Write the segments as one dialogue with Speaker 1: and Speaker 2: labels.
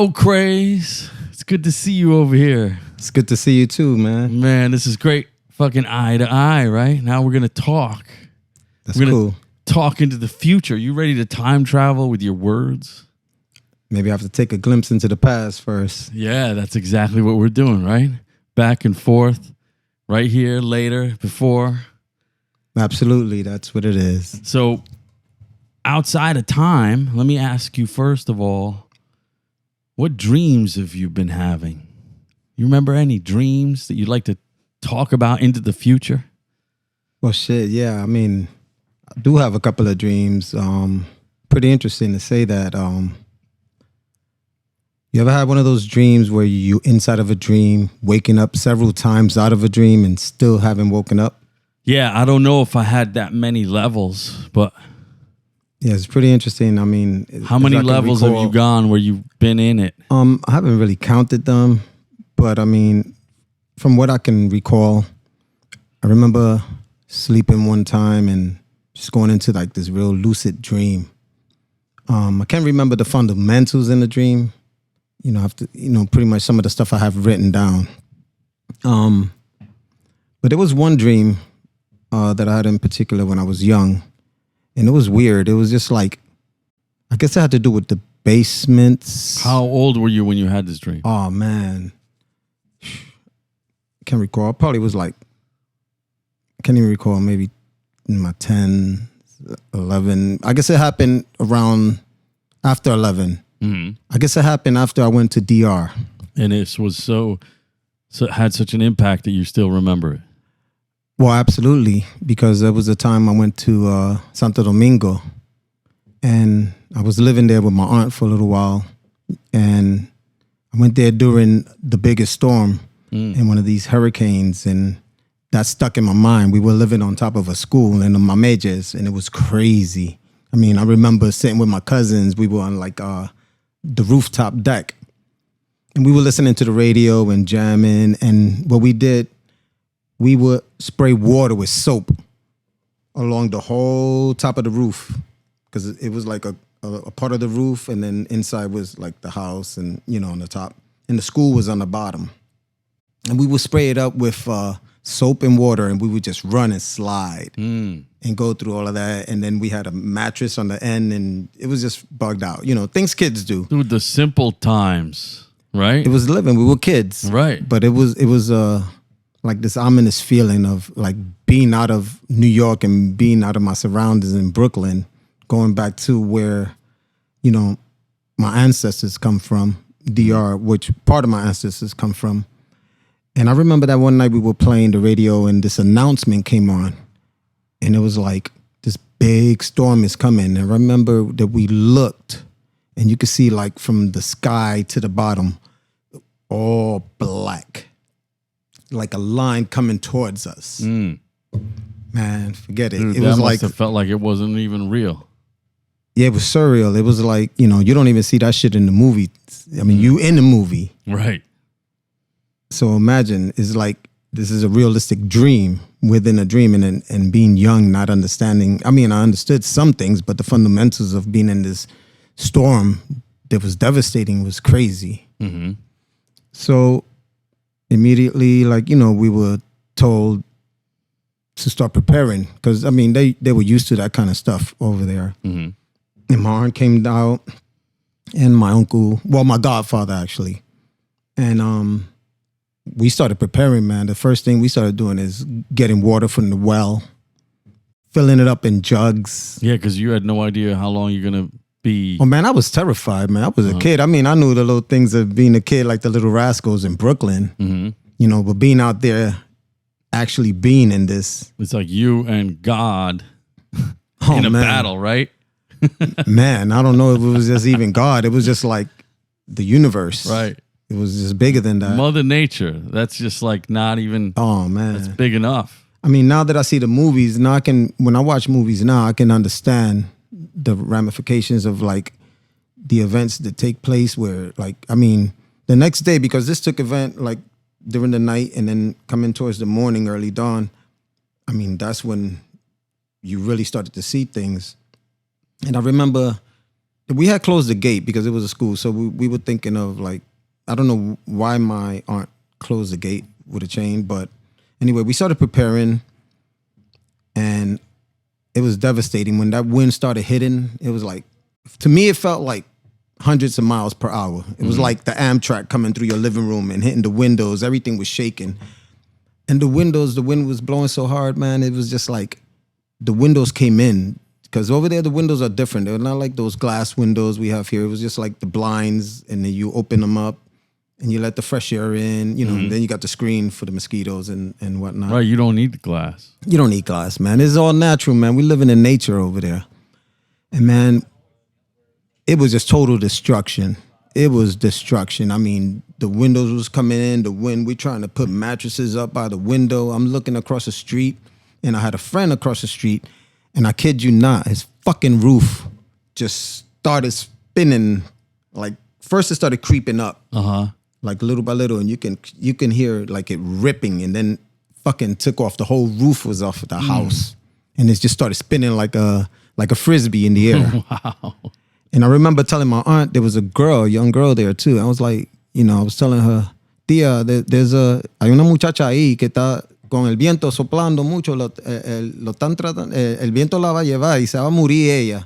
Speaker 1: Yo, Craze. It's good to see you over here.
Speaker 2: It's good to see you too, man.
Speaker 1: Man, this is great. Fucking eye to eye, right? Now we're going to talk.
Speaker 2: That's cool.
Speaker 1: Talk into the future. You ready to time travel with your words?
Speaker 2: Maybe I have to take a glimpse into the past first.
Speaker 1: Yeah, that's exactly what we're doing, right? Back and forth, right here, later, before.
Speaker 2: Absolutely, that's what it is.
Speaker 1: So, outside of time, let me ask you first of all, what dreams have you been having? You remember any dreams that you'd like to talk about into the future?
Speaker 2: Well, shit, yeah. I mean, I do have a couple of dreams. Pretty interesting to say that. You ever had one of those dreams where you inside of a dream, waking up several times out of a dream and still haven't woken up?
Speaker 1: Yeah, I don't know if I had that many levels, but...
Speaker 2: Yeah, it's pretty interesting. I mean...
Speaker 1: How many levels have you gone where you've been in it?
Speaker 2: I haven't really counted them, but I mean, from what I can recall, I remember sleeping one time and just going into like this real lucid dream. I can't remember the fundamentals in the dream. You know, pretty much some of the stuff I have written down. But there was one dream that I had in particular when I was young, and it was weird. It was just like, I guess it had to do with the basements.
Speaker 1: How old were you when you had this dream?
Speaker 2: Oh, man. Can't recall. I probably was like, I can't even recall, maybe in my 10, 11. I guess it happened around after 11.
Speaker 1: Mm-hmm.
Speaker 2: I guess it happened after I went to DR.
Speaker 1: And it was so had such an impact that you still remember it.
Speaker 2: Well, absolutely, because there was a time I went to Santo Domingo, and I was living there with my aunt for a little while, and I went there during the biggest storm in one of these hurricanes, and that stuck in my mind. We were living on top of a school in the Mamejes, and it was crazy. I mean, I remember sitting with my cousins. We were on like the rooftop deck, and we were listening to the radio and jamming, and what we did, we would spray water with soap along the whole top of the roof, because it was like a part of the roof, and then inside was like the house, and on the top, and the school was on the bottom, and we would spray it up with soap and water, and we would just run and slide and go through all of that, and then we had a mattress on the end, and it was just bugged out, things kids do.
Speaker 1: Dude, the simple times, right?
Speaker 2: It was living. We were kids,
Speaker 1: right?
Speaker 2: But it was like this ominous feeling of like being out of New York and being out of my surroundings in Brooklyn, going back to where, my ancestors come from, DR, which part of my ancestors come from. And I remember that one night we were playing the radio and this announcement came on, and it was like, this big storm is coming. And I remember that we looked, and you could see like from the sky to the bottom, all black. Like a line coming towards us. Man, forget it.
Speaker 1: Dude,
Speaker 2: it was
Speaker 1: must have felt like it wasn't even real.
Speaker 2: Yeah, it was surreal. It was like, you don't even see that shit in the movie. I mean, you in the movie.
Speaker 1: Right.
Speaker 2: So imagine, it's like, this is a realistic dream within a dream, and being young, not understanding. I mean, I understood some things, but the fundamentals of being in this storm that was devastating was crazy.
Speaker 1: Mm-hmm.
Speaker 2: So immediately, like, we were told to start preparing, because, I mean, they were used to that kind of stuff over there.
Speaker 1: Mm-hmm.
Speaker 2: And my aunt came out, and my uncle, well, my godfather, actually. And we started preparing, man. The first thing we started doing is getting water from the well, filling it up in jugs.
Speaker 1: Yeah, because you had no idea how long you're going to be.
Speaker 2: Oh, man, I was terrified, man. I was a kid. I mean, I knew the little things of being a kid, like the Little Rascals in Brooklyn, but being out there, actually being in this.
Speaker 1: It's like you and God in a battle, right?
Speaker 2: Man, I don't know if it was just even God. It was just like the universe.
Speaker 1: Right.
Speaker 2: It was just bigger than that.
Speaker 1: Mother Nature. That's just like not even.
Speaker 2: Oh, man.
Speaker 1: That's big enough.
Speaker 2: I mean, now that I see the movies, now when I watch movies now, I can understand the ramifications of like the events that take place where, like, I mean, the next day, because this took event like during the night and then coming towards the morning, early dawn. I mean, that's when you really started to see things. And I remember we had closed the gate because it was a school. So we were thinking of like, I don't know why my aunt closed the gate with a chain, but anyway, we started preparing, and it was devastating when that wind started hitting. It was like, to me, it felt like hundreds of miles per hour. It was like the Amtrak coming through your living room and hitting the windows. Everything was shaking. And the wind was blowing so hard, man. It was just like the windows came in. Because over there, the windows are different. They're not like those glass windows we have here. It was just like the blinds, and then you open them up and you let the fresh air in, and then you got the screen for the mosquitoes and whatnot.
Speaker 1: Right, you don't need the glass.
Speaker 2: You don't need glass, man. It's all natural, man. We're living in nature over there. And, man, it was just total destruction. It was destruction. I mean, the windows was coming in, the wind. We trying to put mattresses up by the window. I'm looking across the street, and I had a friend across the street, and I kid you not, his fucking roof just started spinning. Like, first it started creeping up, like little by little, and you can hear like it ripping, and then fucking took off. The whole roof was off of the house, and it just started spinning like a frisbee in the air.
Speaker 1: Wow.
Speaker 2: And I remember telling my aunt there was a young girl there too. I was like, I was telling her, tía, hay una muchacha ahí que está con el viento soplando mucho, lo están tratando, el viento la va a llevar y se va a morir ella.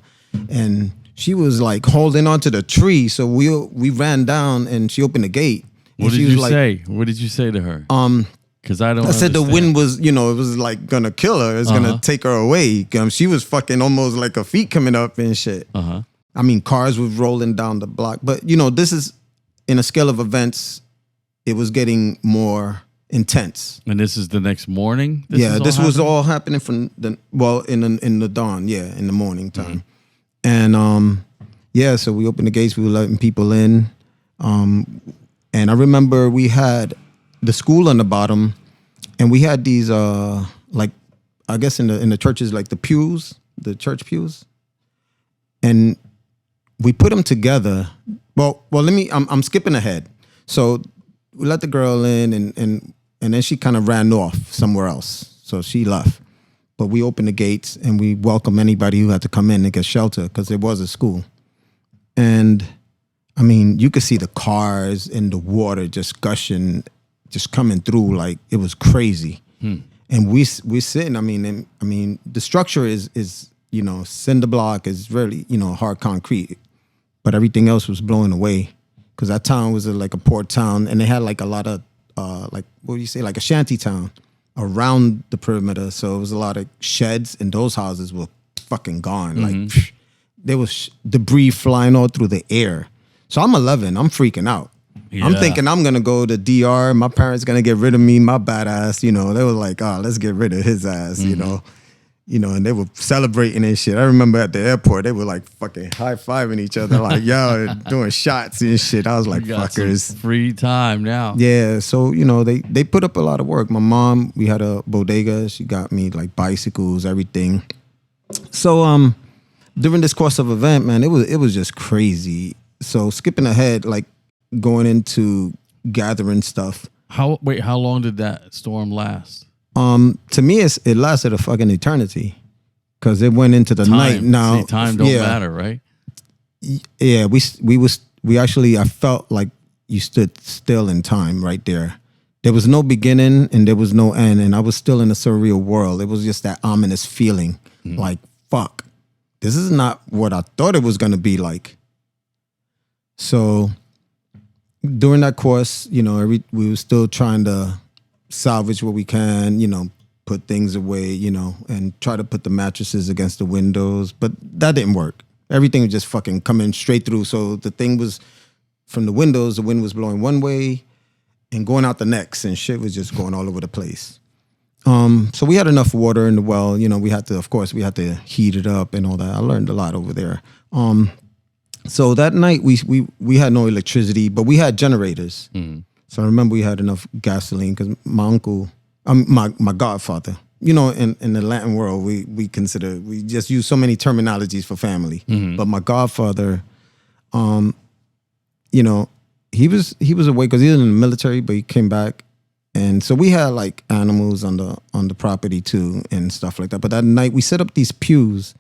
Speaker 2: And she was like holding onto the tree, so we ran down, and she opened the gate.
Speaker 1: What did you say? What did you say to her? Because I said
Speaker 2: the wind was, it was like gonna kill her. It's gonna take her away. She was fucking almost like her feet coming up and shit. I mean, cars was rolling down the block. But, this is, in a scale of events, it was getting more intense.
Speaker 1: And this is the next morning?
Speaker 2: This was all happening from in the dawn, in the morning time. And, so we opened the gates. We were letting people in. And I remember we had the school on the bottom, and we had these, like, I guess in the churches, like the church pews. And we put them together. Well, I'm skipping ahead. So we let the girl in, and then she kind of ran off somewhere else. So she left. But we opened the gates, and we welcomed anybody who had to come in and get shelter, because it was a school. And, I mean, you could see the cars and the water just gushing, just coming through like it was crazy. And we're sitting, I mean, the structure is cinder block, is really, hard concrete. But everything else was blowing away, because that town was like a port town, and they had like a lot of, like, what do you say, like a shanty town around the perimeter. So it was a lot of sheds, and those houses were fucking gone. Like, there was debris flying all through the air. So I'm 11. I'm freaking out. Yeah. I'm thinking I'm going to go to DR. My parents going to get rid of me, my badass. They were like, let's get rid of his ass, and they were celebrating and shit. I remember at the airport, they were like fucking high-fiving each other, like, yo, doing shots and shit. I was like, fuckers.
Speaker 1: Free time now.
Speaker 2: Yeah, so, they put up a lot of work. My mom, we had a bodega. She got me like bicycles, everything. So during this course of event, man, it was just crazy. So skipping ahead, like going into gathering stuff.
Speaker 1: How long did that storm last?
Speaker 2: To me, it lasted a fucking eternity, because it went into the night. Now,
Speaker 1: time don't matter, right?
Speaker 2: Yeah, we actually, I felt like you stood still in time right there. There was no beginning and there was no end, and I was still in a surreal world. It was just that ominous feeling, like, fuck, this is not what I thought it was gonna be like. So during that course, we were still trying to salvage what we can, put things away, and try to put the mattresses against the windows. But that didn't work. Everything was just fucking coming straight through. So the thing was, from the windows, the wind was blowing one way and going out the next, and shit was just going all over the place. So we had enough water in the well. We had to heat it up and all that. I learned a lot over there. So that night we had no electricity, but we had generators. So I remember we had enough gasoline, because my uncle, my godfather, in the Latin world, we just use so many terminologies for family. But my godfather, he was away because he was in the military, but he came back. And so we had like animals on the property too and stuff like that. But that night we set up these pews,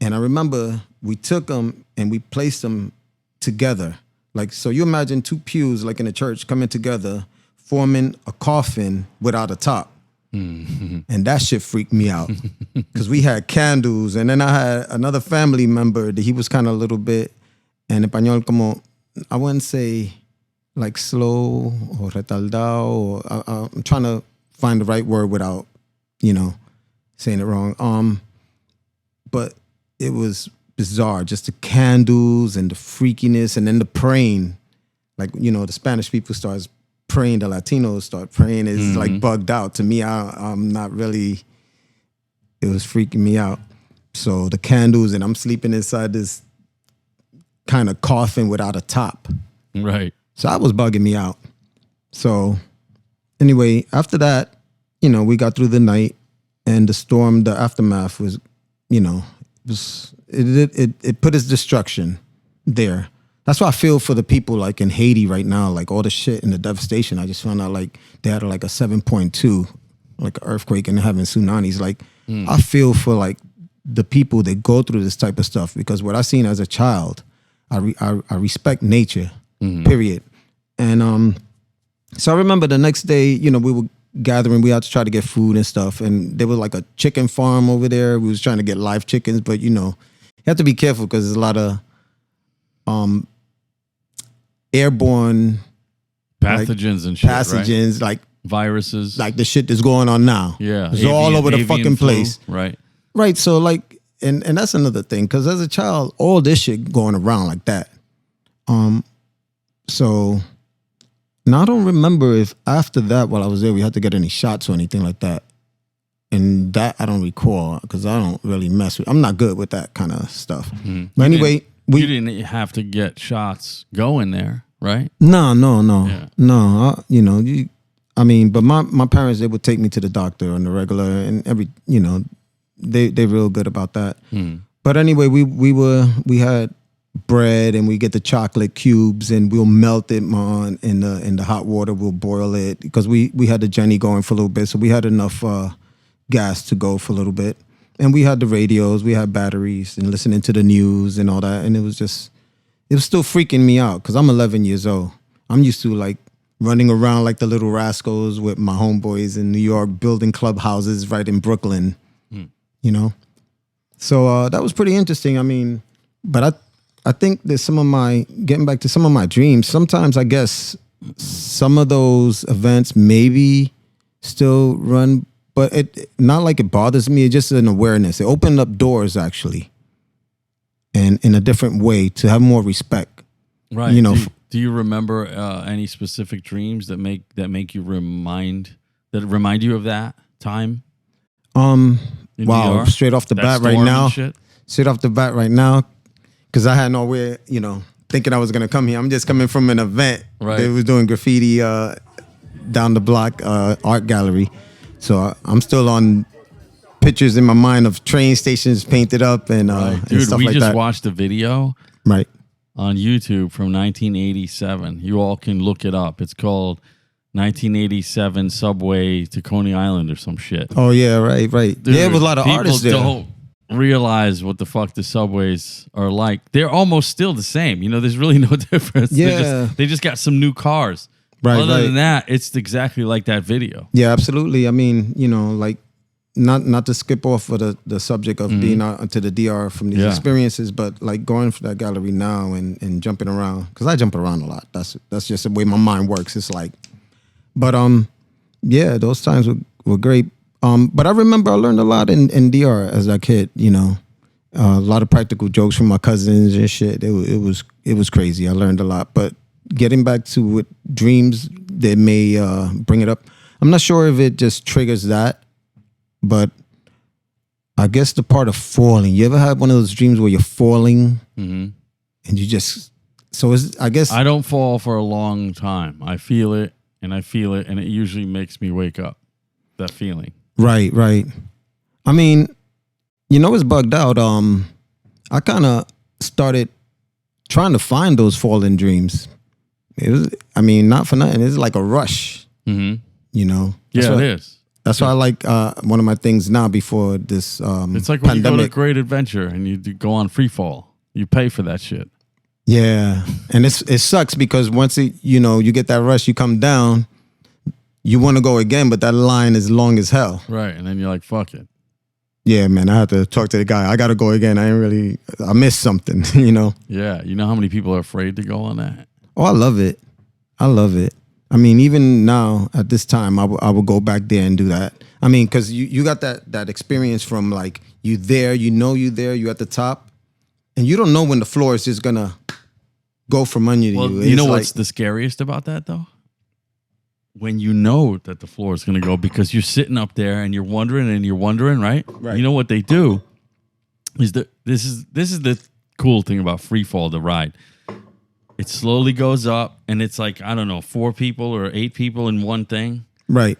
Speaker 2: and I remember we took them and we placed them together. Like, so you imagine two pews, like in a church, coming together, forming a coffin without a top. And that shit freaked me out because we had candles. And then I had another family member that he was kind of a little bit, en español, como, I wouldn't say like slow or retardado, or I'm trying to find the right word without, saying it wrong. But it was bizarre, just the candles and the freakiness, and then the praying. Like, the Spanish people starts praying, the Latinos start praying. It's like bugged out. To me, I'm not really, it was freaking me out. So the candles, and I'm sleeping inside this kind of coffin without a top.
Speaker 1: Right.
Speaker 2: So that was bugging me out. So anyway, after that, we got through the night, and the storm, the aftermath was, it put its destruction there. That's why I feel for the people like in Haiti right now, like all the shit and the devastation. I just found out like they had like a 7.2, like an earthquake, and they're having tsunamis. Like I feel for like the people that go through this type of stuff, because what I seen as a child, I respect nature, period. And so I remember the next day, we were gathering, we had to try to get food and stuff, and there was like a chicken farm over there. We was trying to get live chickens, but you have to be careful because there's a lot of airborne
Speaker 1: pathogens and shit,
Speaker 2: pathogens,
Speaker 1: right? Like viruses,
Speaker 2: like the shit that's going on now.
Speaker 1: Yeah,
Speaker 2: it's all over the fucking
Speaker 1: flu,
Speaker 2: place. Right. So like, and that's another thing, because as a child, all this shit going around like that. So now I don't remember if after that, while I was there, we had to get any shots or anything like that. And that I don't recall, because I don't really mess with. I'm not good with that kind of stuff. But anyway,
Speaker 1: you didn't have to get shots going there, right?
Speaker 2: No. But my parents, they would take me to the doctor on the regular, and they're real good about that. But anyway, we had bread, and we get the chocolate cubes, and we'll melt it in the hot water. We'll boil it because we had the Jenny going for a little bit, so we had enough gas to go for a little bit. And we had the radios, we had batteries, and listening to the news and all that. And it was still freaking me out because I'm 11 years old. I'm used to like running around like the little rascals with my homeboys in New York, building clubhouses right in Brooklyn, So that was pretty interesting. I mean, but I think that getting back to some of my dreams, sometimes I guess some of those events maybe still run, but it not like it bothers me. It's just an awareness. It opened up doors actually, and in a different way to have more respect.
Speaker 1: Right. Do you remember any specific dreams that remind you of that time?
Speaker 2: Wow.
Speaker 1: DR?
Speaker 2: Straight off the bat right now, because I had nowhere, thinking I was gonna come here. I'm just coming from an event.
Speaker 1: Right.
Speaker 2: They was doing graffiti down the block, art gallery. So I'm still on pictures in my mind of train stations painted up and,
Speaker 1: right.
Speaker 2: and
Speaker 1: Dude,
Speaker 2: stuff
Speaker 1: we
Speaker 2: like
Speaker 1: just
Speaker 2: that.
Speaker 1: watched a video on YouTube from 1987. You all can look it up. It's called 1987 Subway to Coney Island or some shit.
Speaker 2: Oh, yeah, right. Dude, there was a lot of artists there.
Speaker 1: People don't realize what the fuck the subways are like. They're almost still the same. There's really no difference.
Speaker 2: Yeah.
Speaker 1: They just got some new cars.
Speaker 2: Right,
Speaker 1: Other than that, it's exactly like that video.
Speaker 2: Yeah, absolutely. I mean, like not to skip off of the subject of being out to the DR from these experiences, but like going for that gallery now and jumping around, because I jump around a lot. That's just the way my mind works. It's like, but yeah, those times were great. But I remember I learned a lot in DR as a kid. A lot of practical jokes from my cousins and shit. It was crazy. I learned a lot, but. Getting back to what dreams that may bring it up, I'm not sure if it just triggers that, but I guess the part of falling. You ever had one of those dreams where you're falling and you just? So I guess
Speaker 1: I don't fall for a long time. I feel it, and it usually makes me wake up. That feeling. Right.
Speaker 2: I mean, it's bugged out. I kind of started trying to find those falling dreams. It was, not for nothing. It's like a rush,
Speaker 1: Yeah,
Speaker 2: it is. That's why I like one of my things now before this
Speaker 1: it's like when
Speaker 2: pandemic.
Speaker 1: you go to Great Adventure and you go on free fall. You pay for that shit.
Speaker 2: Yeah, and it sucks because once you get that rush, you come down, you want to go again, but that line is long as hell.
Speaker 1: Right, and then you're like, fuck it.
Speaker 2: Yeah, man, I have to talk to the guy. I got to go again. I missed something,
Speaker 1: Yeah, you know how many people are afraid to go on that?
Speaker 2: Oh, I love it. I love it. I mean, even now at this time, I will go back there and do that. I mean, because you got that experience from like you there, you're at the top, and you don't know when the floor is just gonna go from under you.
Speaker 1: You know what's the scariest about that though? When you know that the floor is gonna go because you're sitting up there and you're wondering, right?
Speaker 2: Right.
Speaker 1: You know what they do is that this is the cool thing about free fall, the ride. It slowly goes up, and it's like, I don't know, 4 people or 8 people in one thing.
Speaker 2: Right.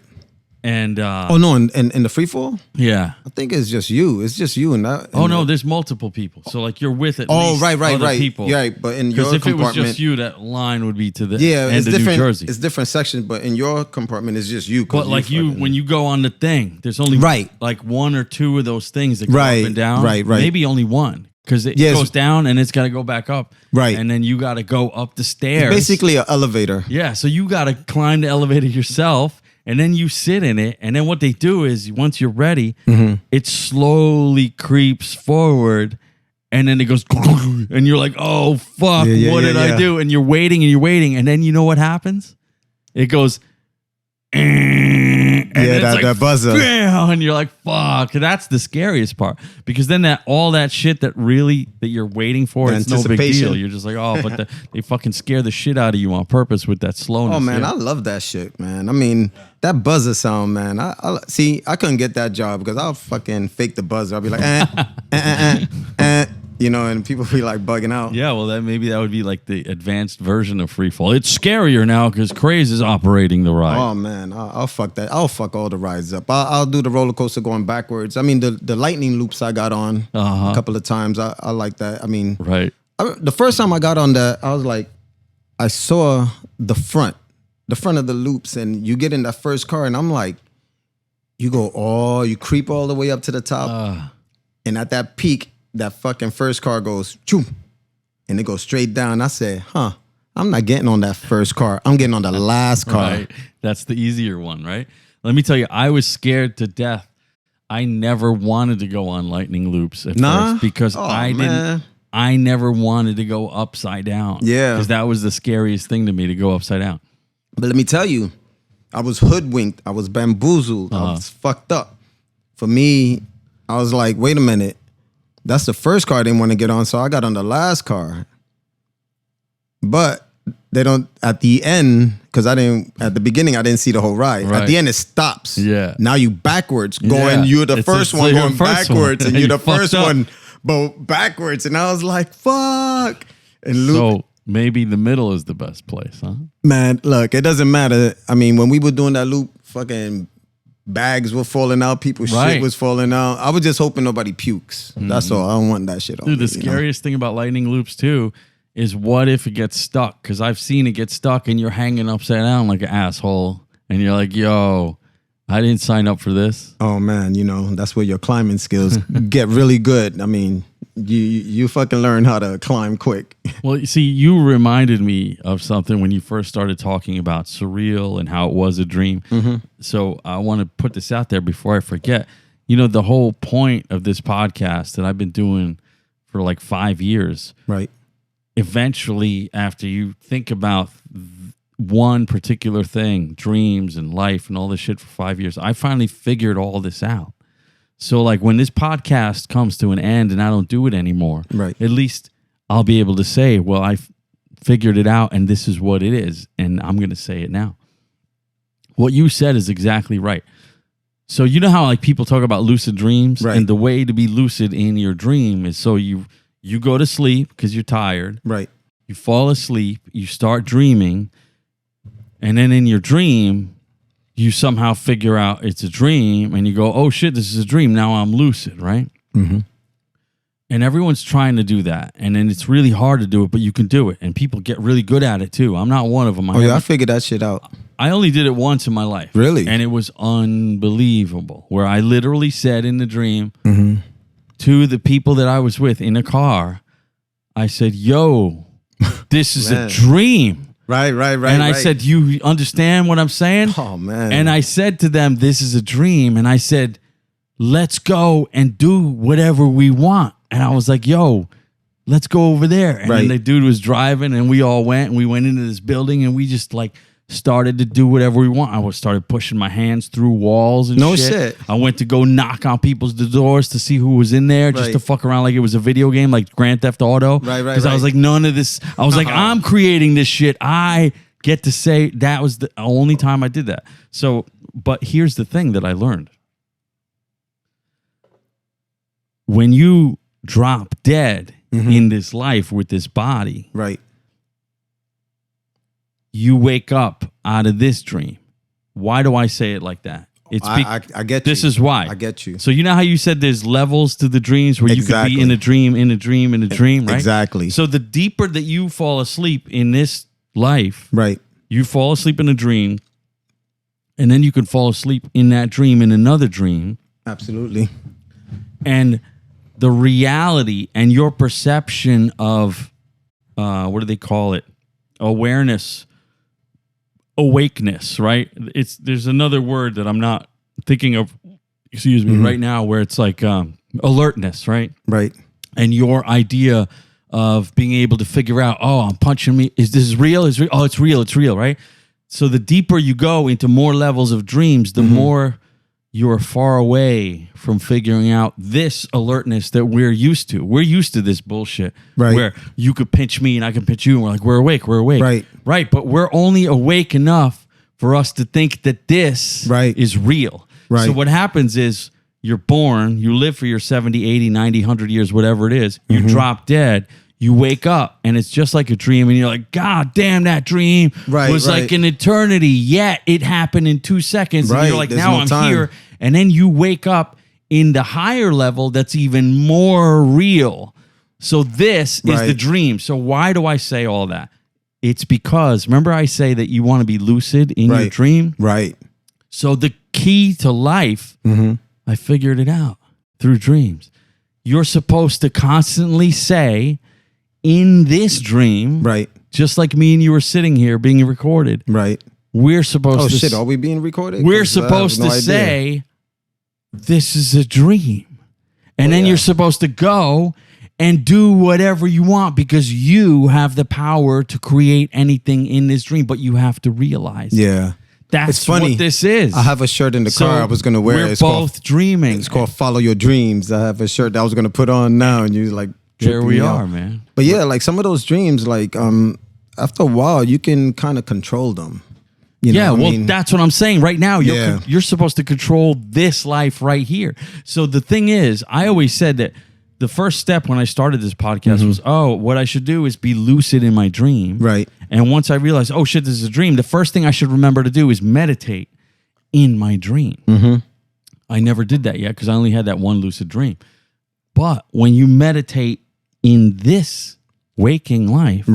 Speaker 1: And
Speaker 2: oh no, in the free fall?
Speaker 1: Yeah.
Speaker 2: I think it's just you. It's just you and that.
Speaker 1: Oh no, there's multiple people. So like you're with at least other people.
Speaker 2: Yeah, but in your
Speaker 1: if
Speaker 2: compartment,
Speaker 1: it was just you, that line would be to the
Speaker 2: it's
Speaker 1: end of
Speaker 2: different,
Speaker 1: New Jersey.
Speaker 2: It's different sections, but in your compartment, it's just you.
Speaker 1: But like when you go on the thing, there's only like 1 or 2 of those things that go up and down.
Speaker 2: Right.
Speaker 1: Maybe only one. Because it goes down and it's got to go back up.
Speaker 2: Right.
Speaker 1: And then you got to go up the stairs.
Speaker 2: It's basically an elevator.
Speaker 1: Yeah. So you got to climb the elevator yourself. And then you sit in it. And then what they do is once you're ready, it slowly creeps forward. And then it goes, and you're like, oh, fuck, what did I do? And you're waiting. And then you know what happens? It goes, and
Speaker 2: that buzzer.
Speaker 1: And you're like, fuck. That's the scariest part. Because then all that shit that you're waiting for, it's no big deal. You're just like, oh, but they fucking scare the shit out of you on purpose with that slowness.
Speaker 2: Oh, man, I love that shit, man. I mean, that buzzer sound, man. I couldn't get that job because I'll fucking fake the buzzer. I'll be like, and people be like bugging out.
Speaker 1: Yeah, well, maybe that would be like the advanced version of free fall. It's scarier now because Craze is operating the ride.
Speaker 2: Oh man, I'll fuck that. I'll fuck all the rides up. I'll do the roller coaster going backwards. I mean, the lightning loops I got on a couple of times. I like that. I mean,
Speaker 1: right.
Speaker 2: The first time I got on that, I was like, I saw the front of the loops, and you get in that first car, and I'm like, you creep all the way up to the top, and at that peak, that fucking first car goes, choo, and it goes straight down. I said, I'm not getting on that first car. I'm getting on the last car.
Speaker 1: Right. That's the easier one, right? Let me tell you, I was scared to death. I never wanted to go on lightning loops at first because I never wanted to go upside down.
Speaker 2: Yeah.
Speaker 1: Because that was the scariest thing to me, to go upside down.
Speaker 2: But let me tell you, I was hoodwinked. I was bamboozled. I was fucked up. For me, I was like, wait a minute. That's the first car I didn't want to get on, so I got on the last car. But they don't, at the end, because at the beginning, I didn't see the whole ride. Right. At the end, it stops.
Speaker 1: Yeah.
Speaker 2: Now you backwards going, you're the first one going backwards, and you're the first one backwards. And I was like, fuck. And
Speaker 1: so maybe the middle is the best place, huh?
Speaker 2: Man, look, it doesn't matter. I mean, when we were doing that loop, fucking bags were falling out, people's shit was falling out. I was just hoping nobody pukes. That's all. I don't want that shit on.
Speaker 1: Dude, the scariest thing about lightning loops too is what if it gets stuck? Because I've seen it get stuck and you're hanging upside down like an asshole, and you're like, yo, I didn't sign up for this.
Speaker 2: Oh man, that's where your climbing skills get really good. I mean, you fucking learn how to climb quick.
Speaker 1: Well, you see, you reminded me of something when you first started talking about surreal and how it was a dream. So I want to put this out there before I forget. The whole point of this podcast that I've been doing for like 5 years.
Speaker 2: Right.
Speaker 1: Eventually, after you think about one particular thing, dreams and life and all this shit for 5 years, I finally figured all this out. So like when this podcast comes to an end and I don't do it anymore,
Speaker 2: right,
Speaker 1: at least I'll be able to say, well, I figured it out and this is what it is. And I'm going to say it now. What you said is exactly right. So you know how like people talk about lucid dreams,
Speaker 2: right,
Speaker 1: and the way to be lucid in your dream is so you go to sleep because you're tired.
Speaker 2: Right.
Speaker 1: You fall asleep, you start dreaming, and then in your dream, you somehow figure out it's a dream, and you go, oh shit, this is a dream. Now I'm lucid, right?
Speaker 2: Mm-hmm.
Speaker 1: And everyone's trying to do that. And then it's really hard to do it, but you can do it. And people get really good at it too. I'm not one of them.
Speaker 2: I figured that shit out.
Speaker 1: I only did it once in my life.
Speaker 2: Really?
Speaker 1: And it was unbelievable. Where I literally said in the dream
Speaker 2: mm-hmm.
Speaker 1: to the people that I was with in a car, I said, yo, this is a
Speaker 2: Man.
Speaker 1: dream.
Speaker 2: Right.
Speaker 1: And I said, you understand what I'm saying?
Speaker 2: Oh, man.
Speaker 1: And I said to them, this is a dream. And I said, let's go and do whatever we want. And I was like, yo, let's go over there. And then the dude was driving and we all went and we went into this building and we just like started to do whatever we want. I started pushing my hands through walls and
Speaker 2: No shit.
Speaker 1: I went to go knock on people's doors to see who was in there just to fuck around like it was a video game, like Grand Theft Auto. Because I was like, none of this. I was like, I'm creating this shit. I get to say that was the only time I did that. So, but here's the thing that I learned. When you drop dead in this life with this body, you wake up out of this dream. Why do I say it like that? It's
Speaker 2: I get you.
Speaker 1: This is why.
Speaker 2: I get you.
Speaker 1: So you know how you said there's levels to the dreams where you could be in a dream, in a dream, in a dream, right?
Speaker 2: Exactly.
Speaker 1: So the deeper that you fall asleep in this life, you fall asleep in a dream, and then you can fall asleep in that dream in another dream.
Speaker 2: Absolutely.
Speaker 1: And the reality and your perception of, what do they call it? Awareness. Awakeness, right? There's another word that I'm not thinking of, right now, where it's like alertness, right?
Speaker 2: Right.
Speaker 1: And your idea of being able to figure out, oh, I'm punching me. Is this real? Oh, it's real, right? So the deeper you go into more levels of dreams, the more you're far away from figuring out this alertness that we're used to. We're used to this bullshit where you could pinch me and I can pinch you and we're like, we're awake. Right. But we're only awake enough for us to think that this is real. So what happens is you're born, you live for your 70, 80, 90, 100 years, whatever it is. You drop dead. You wake up and it's just like a dream and you're like, God damn, that dream was like an eternity, yet it happened in 2 seconds. And you're like,
Speaker 2: There's
Speaker 1: now
Speaker 2: no
Speaker 1: I'm
Speaker 2: time.
Speaker 1: here. And then you wake up in the higher level that's even more real. So this is the dream. So why do I say all that? It's because, remember I say that you want to be lucid in your dream?
Speaker 2: Right.
Speaker 1: So the key to life, I figured it out through dreams. You're supposed to constantly say, in this dream, just like me and you were sitting here being recorded, we're supposed to...
Speaker 2: Oh, shit, are we being recorded?
Speaker 1: We're supposed to say, this is a dream. And then you're supposed to go and do whatever you want because you have the power to create anything in this dream, but you have to realize that's
Speaker 2: it's funny.
Speaker 1: what this is.
Speaker 2: I have a shirt in the car I was going to wear.
Speaker 1: We're both dreaming.
Speaker 2: It's called Follow Your Dreams. I have a shirt that I was going to put on now, and you're like...
Speaker 1: There we are, man.
Speaker 2: But yeah, like some of those dreams, like after a while, you can kind of control them. You know what I mean?
Speaker 1: That's what I'm saying. Right now, you're supposed to control this life right here. So the thing is, I always said that the first step when I started this podcast was, what I should do is be lucid in my dream.
Speaker 2: Right.
Speaker 1: And once I realized, oh shit, this is a dream, the first thing I should remember to do is meditate in my dream. I never did that yet because I only had that one lucid dream. But when you meditate in this waking life,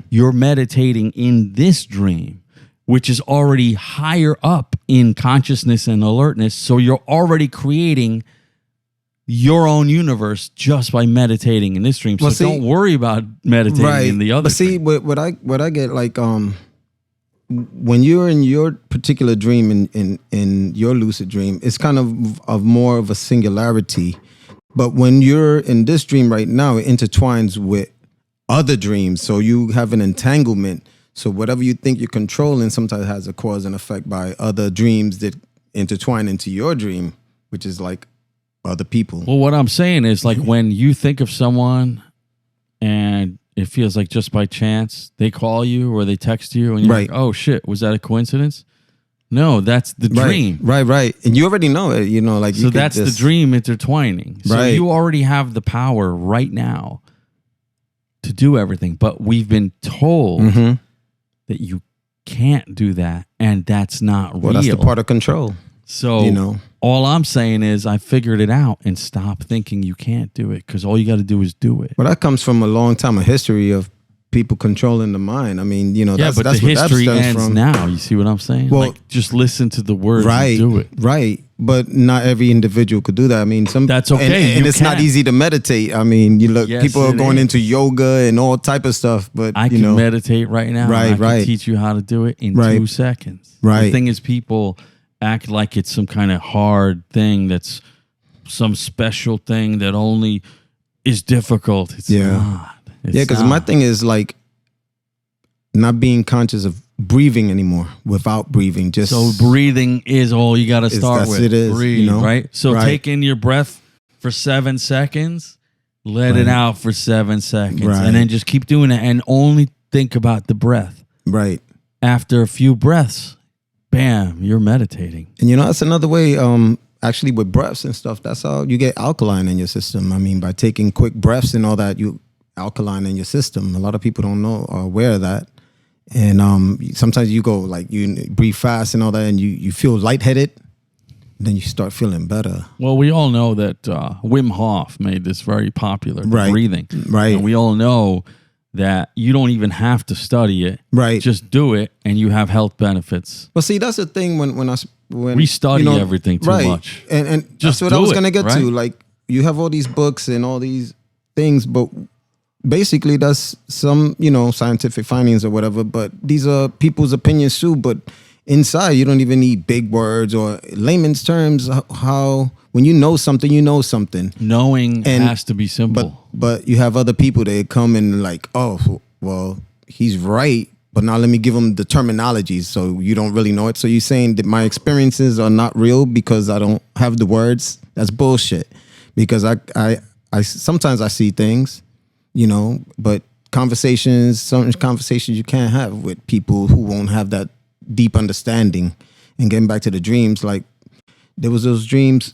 Speaker 1: you're meditating in this dream, which is already higher up in consciousness and alertness. So you're already creating your own universe just by meditating in this dream. So don't worry about meditating in the other.
Speaker 2: But see, what I get, like when you're in your particular dream, in your lucid dream, it's kind of more of a singularity. But when you're in this dream right now, it intertwines with other dreams. So you have an entanglement. So whatever you think you're controlling sometimes has a cause and effect by other dreams that intertwine into your dream, which is like other people.
Speaker 1: Well, what I'm saying is, like, when you think of someone and it feels like just by chance they call you or they text you and you're like, oh shit, was that a coincidence? No, that's the dream.
Speaker 2: Right. And you already know it, like,
Speaker 1: so that's the dream intertwining. So you already have the power right now to do everything. But we've been told that you can't do that, and that's not real.
Speaker 2: Well, that's the part of control.
Speaker 1: So all I'm saying is I figured it out, and stop thinking you can't do it, because all you got to do is do it.
Speaker 2: Well, that comes from a long time, a history of people controlling the mind. I mean,
Speaker 1: Yeah,
Speaker 2: that's,
Speaker 1: but
Speaker 2: that's
Speaker 1: the
Speaker 2: what that
Speaker 1: history
Speaker 2: stems
Speaker 1: ends
Speaker 2: from.
Speaker 1: now. You see what I'm saying?
Speaker 2: Well,
Speaker 1: like, just listen to the words
Speaker 2: Right,
Speaker 1: and do it.
Speaker 2: right. But not every individual could do that. I mean,
Speaker 1: That's okay.
Speaker 2: and
Speaker 1: You
Speaker 2: it's not
Speaker 1: can.
Speaker 2: easy to meditate. I mean, you look,
Speaker 1: Yes,
Speaker 2: people are
Speaker 1: it
Speaker 2: going
Speaker 1: is.
Speaker 2: into yoga and all type of stuff. But
Speaker 1: I can meditate right now.
Speaker 2: Right,
Speaker 1: and I
Speaker 2: right.
Speaker 1: can teach you how to do it in
Speaker 2: Right.
Speaker 1: 2 seconds.
Speaker 2: Right.
Speaker 1: The thing is, people act like it's some kind of hard thing that's some special thing that only is difficult. It's not. It's
Speaker 2: yeah. Because my
Speaker 1: not.
Speaker 2: thing is like not being conscious of breathing anymore without breathing. Just
Speaker 1: So breathing is all you got to start
Speaker 2: that's
Speaker 1: with.
Speaker 2: it is,
Speaker 1: Breathe, right? So
Speaker 2: Right.
Speaker 1: take in your breath for 7 seconds, let it
Speaker 2: Right.
Speaker 1: out for 7 seconds,
Speaker 2: Right.
Speaker 1: and then just keep doing it and only think about the breath.
Speaker 2: right.
Speaker 1: After a few breaths, bam, you're meditating.
Speaker 2: And that's another way. Actually, with breaths and stuff, that's how you get alkaline in your system. I mean, by taking quick breaths and all that, you alkaline in your system. A lot of people don't know or aware of that. And sometimes you go like you breathe fast and all that, and you feel lightheaded. Then you start feeling better.
Speaker 1: Well, we all know that Wim Hof made this very popular, the
Speaker 2: Right.
Speaker 1: breathing.
Speaker 2: Right.
Speaker 1: And we all know that you don't even have to study it.
Speaker 2: Right.
Speaker 1: Just do it, and you have health benefits.
Speaker 2: Well, see, that's the thing when
Speaker 1: We study everything too much.
Speaker 2: and
Speaker 1: Just
Speaker 2: that's what I
Speaker 1: do
Speaker 2: was
Speaker 1: it,
Speaker 2: gonna get
Speaker 1: right?
Speaker 2: to. Like, you have all these books and all these things, but basically that's some scientific findings or whatever. But these are people's opinions too. But inside, you don't even need big words or layman's terms. How when you know something, you know something.
Speaker 1: Knowing
Speaker 2: And-
Speaker 1: has to be simple.
Speaker 2: But you have other people that come and like, oh, well, he's right. But now let me give him the terminologies so you don't really know it. So you're saying that my experiences are not real because I don't have the words? That's bullshit. Because I sometimes I see things, but certain conversations you can't have with people who won't have that deep understanding. And getting back to the dreams, like there was those dreams.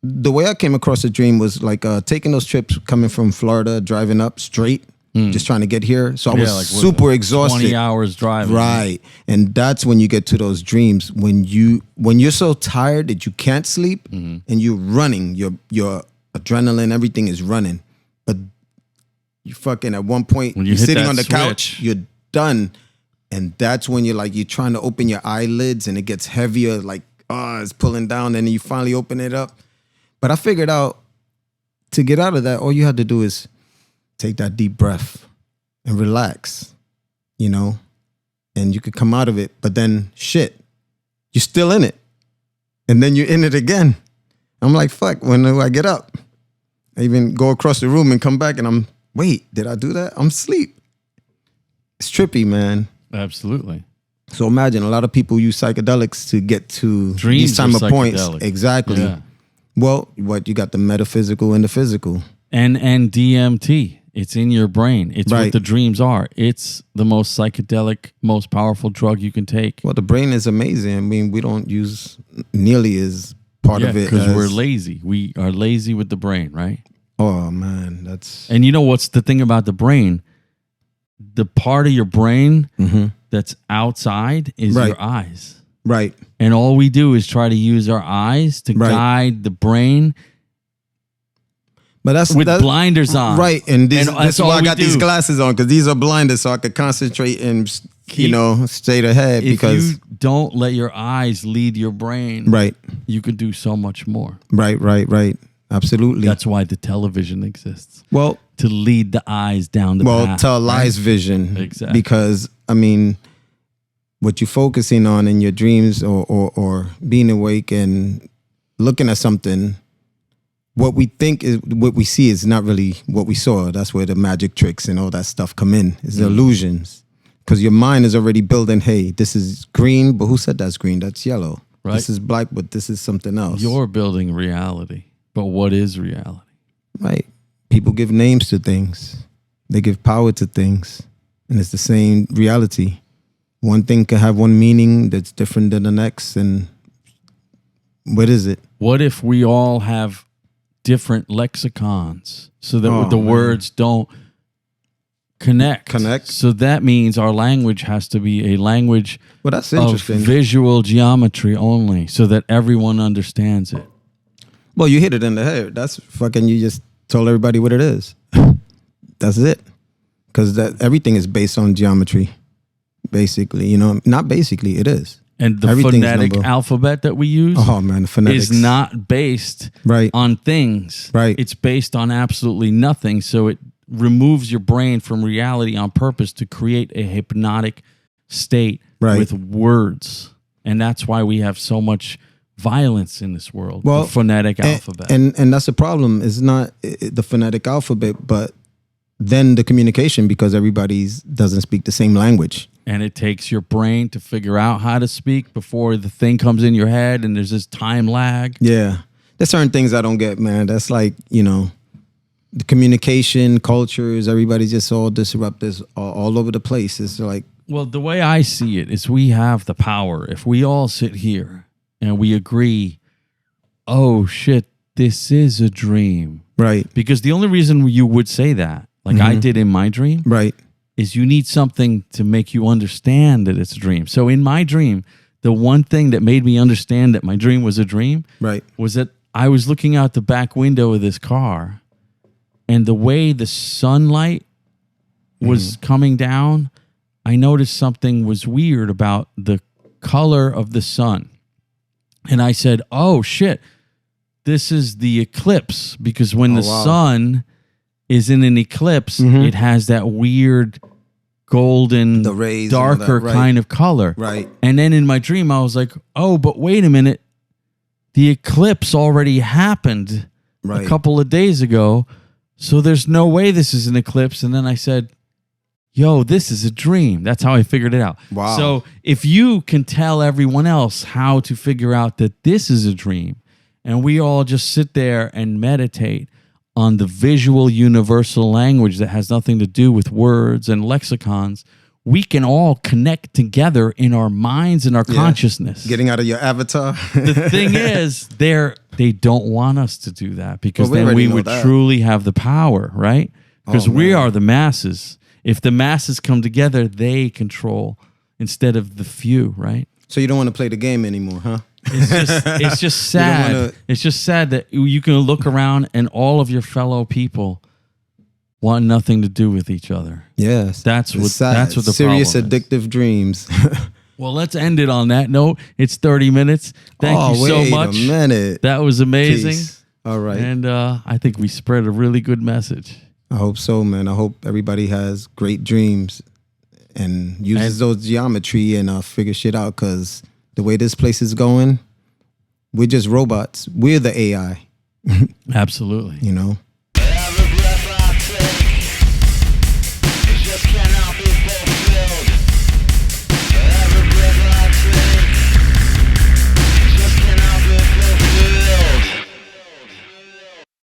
Speaker 2: The way I came across the dream was like taking those trips coming from Florida, driving up straight, just trying to get here. So I was
Speaker 1: like,
Speaker 2: super exhausted.
Speaker 1: 20 hours driving.
Speaker 2: Right. And that's when you get to those dreams. When you're so tired that you can't sleep and you're running, your adrenaline, everything is running. But you fucking at one point,
Speaker 1: When you
Speaker 2: you're
Speaker 1: hit
Speaker 2: sitting
Speaker 1: that
Speaker 2: on the
Speaker 1: switch.
Speaker 2: couch, you're done. And that's when you're trying to open your eyelids and it gets heavier, like, it's pulling down, and then you finally open it up. But I figured out to get out of that, all you had to do is take that deep breath and relax, and you could come out of it. But then shit, you're still in it. And then you're in it again. I'm like, fuck, when do I get up? I even go across the room and come back and wait, did I do that? I'm asleep. It's trippy, man.
Speaker 1: Absolutely.
Speaker 2: So imagine a lot of people use psychedelics to get to
Speaker 1: Dreams
Speaker 2: these time
Speaker 1: are
Speaker 2: of points.
Speaker 1: psychedelic.
Speaker 2: Exactly.
Speaker 1: Yeah.
Speaker 2: Well, you got the metaphysical and the physical.
Speaker 1: And DMT, it's in your brain. It's what
Speaker 2: Right.
Speaker 1: the dreams are. It's the most psychedelic, most powerful drug you can take.
Speaker 2: Well, the brain is amazing. I mean, we don't use nearly as part of it
Speaker 1: because
Speaker 2: as,
Speaker 1: we're lazy. We are lazy with the brain, right?
Speaker 2: Oh man, that's
Speaker 1: And you know what's the thing about the brain? The part of your brain that's outside is
Speaker 2: Right.
Speaker 1: your eyes.
Speaker 2: right.
Speaker 1: And all we do is try to use our eyes to
Speaker 2: Right.
Speaker 1: guide the brain
Speaker 2: But that's
Speaker 1: with blinders on.
Speaker 2: right. And this
Speaker 1: that's
Speaker 2: is why
Speaker 1: all
Speaker 2: I
Speaker 1: we
Speaker 2: got these
Speaker 1: do.
Speaker 2: glasses on, because these are blinders, so I could concentrate and
Speaker 1: Keep-
Speaker 2: straight ahead.
Speaker 1: If
Speaker 2: Because
Speaker 1: you don't let your eyes lead your brain,
Speaker 2: right,
Speaker 1: you can do so much more.
Speaker 2: right. Absolutely.
Speaker 1: That's why the television exists.
Speaker 2: well,
Speaker 1: To lead the eyes down the path.
Speaker 2: to a
Speaker 1: right?
Speaker 2: lies vision.
Speaker 1: Exactly.
Speaker 2: Because I mean, what you're focusing on in your dreams or being awake and looking at something, what we think is what we see is not really what we saw. That's where the magic tricks and all that stuff come in. It's the illusions. Because your mind is already building, hey, this is green, but who said that's green? That's yellow.
Speaker 1: Right.
Speaker 2: This is black, but this is something else.
Speaker 1: You're building reality. But what is reality?
Speaker 2: Right. People give names to things. They give power to things. And it's the same reality. One thing can have one meaning that's different than the next. And what is it?
Speaker 1: What if we all have different lexicons so that the
Speaker 2: man.
Speaker 1: words don't connect? So that means our language has to be a language
Speaker 2: Well, that's
Speaker 1: of
Speaker 2: interesting.
Speaker 1: visual geometry only so that everyone understands it.
Speaker 2: Well, you hit it in the head. That's fucking, you just told everybody what it is. That's it. because that everything is based on geometry, basically. You know, not basically, it is.
Speaker 1: And the
Speaker 2: Everything's
Speaker 1: phonetic
Speaker 2: number.
Speaker 1: alphabet that we use
Speaker 2: Oh man, the phonetics
Speaker 1: is not based
Speaker 2: right.
Speaker 1: on things.
Speaker 2: Right.
Speaker 1: It's based on absolutely nothing. So it removes your brain from reality on purpose to create a hypnotic state
Speaker 2: Right.
Speaker 1: with words. And that's why we have so much violence in this world.
Speaker 2: Well,
Speaker 1: the phonetic alphabet.
Speaker 2: And that's the problem. It's not the phonetic alphabet, but then the communication, because everybody doesn't speak the same language.
Speaker 1: And it takes your brain to figure out how to speak before the thing comes in your head, and there's this time lag.
Speaker 2: Yeah. There's certain things I don't get, man. That's like, you know, the communication, cultures, everybody's just all disrupted all over the place. It's like,
Speaker 1: Well, the way I see it is we have the power. If we all sit here and we agree, oh shit, this is a dream.
Speaker 2: right,
Speaker 1: Because the only reason you would say that, like I did in my dream,
Speaker 2: right,
Speaker 1: is you need something to make you understand that it's a dream. So in my dream, the one thing that made me understand that my dream was a dream
Speaker 2: right.
Speaker 1: was that I was looking out the back window of this car, and the way the sunlight was coming down, I noticed something was weird about the color of the sun. And I said, oh shit, this is the eclipse, because when the sun is in an eclipse, it has that weird golden,
Speaker 2: The rays and all
Speaker 1: darker
Speaker 2: that, right.
Speaker 1: kind of color.
Speaker 2: Right.
Speaker 1: And then in my dream, I was like, oh, but wait a minute. The eclipse already happened
Speaker 2: Right.
Speaker 1: a couple of days ago. So there's no way this is an eclipse. And then I said, yo, this is a dream. That's how I figured it out.
Speaker 2: Wow.
Speaker 1: So if you can tell everyone else how to figure out that this is a dream, and we all just sit there and meditate on the visual universal language that has nothing to do with words and lexicons, we can all connect together in our minds and our consciousness.
Speaker 2: Getting out of your avatar.
Speaker 1: The thing is, they don't want us to do that, because
Speaker 2: Well, we
Speaker 1: then
Speaker 2: already
Speaker 1: we
Speaker 2: know
Speaker 1: would
Speaker 2: that.
Speaker 1: truly have the power, right? Because
Speaker 2: Oh,
Speaker 1: we
Speaker 2: man.
Speaker 1: are the masses. If the masses come together, they control instead of the few, right?
Speaker 2: So you don't want to play the game anymore, huh?
Speaker 1: It's just sad.
Speaker 2: wanna-
Speaker 1: It's just sad that you can look around and all of your fellow people want nothing to do with each other.
Speaker 2: Yes.
Speaker 1: That's
Speaker 2: It's
Speaker 1: what
Speaker 2: sad.
Speaker 1: that's what the
Speaker 2: Serious
Speaker 1: problem is.
Speaker 2: addictive dreams.
Speaker 1: Well, let's end it on that note. It's 30 minutes. Thank you so much.
Speaker 2: Wait a minute.
Speaker 1: That was amazing.
Speaker 2: Peace. All right.
Speaker 1: And I think we spread a really good message.
Speaker 2: I hope so, man. I hope everybody has great dreams and uses those geometry and figure shit out, because the way this place is going, we're just robots. We're the AI,
Speaker 1: Absolutely.
Speaker 2: you know?